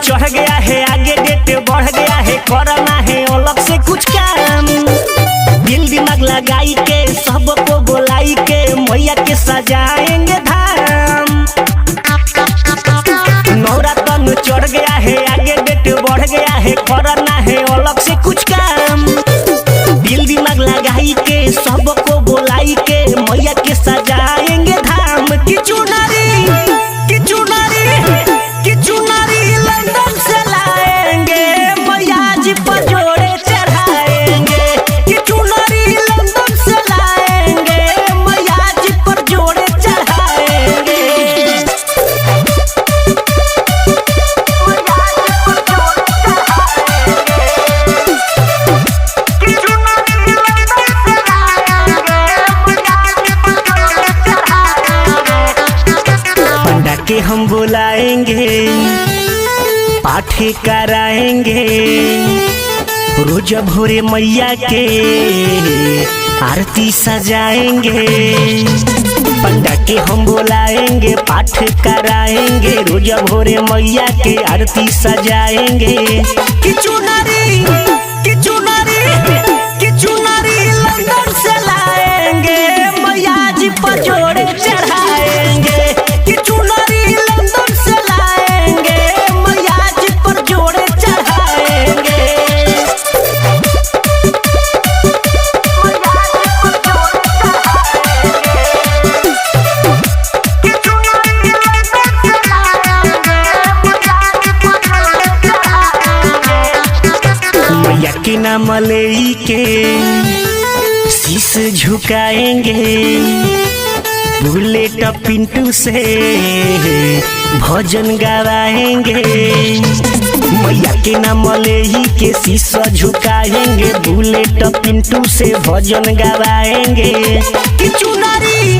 चढ़ गया है आगे डेट बढ़ गया है करना है अलग से कुछ काम। दिल दिमाग लगाई के सबको बुलाई के मैया के सजाएंगे धाम। नवरातन चढ़ गया है आगे डेट बढ़ गया है करना है अलग से कुछ काम। दिल दिमाग लगाई के सबको बुलाई के मैया के सजाएंगे धाम। की चुनारी लंदन से लाएंगे मैया जी पर जोड़े चढ़ाएंगे। कि चुनारी लंदन से लाएंगे मैया जी पर जोड़े चढ़ाएंगे। पंडा के हम बुलाएंगे पाठ कराएंगे रोज भोरे मैया के आरती सजाएंगे। पंडा के हम बुलाएंगे पाठ कराएंगे रोज भोरे मैया के आरती सजाएंगे। कि चुनारी लंदन से लाएंगे मैया जी पर जोड़े चढ़ाएंगे। कि चुनारी लंदन से लाएंगे मैया जी पर जोड़े चढ़ाएंगे। मैया के नाम ले के शीश झुकाएंगे बुलेट पिंटू से भजन गवाएंगे। मैया के नाम ले के शीश झुकाएंगे बुलेट पिंटू से भजन गवाएंगे। कि चुनारी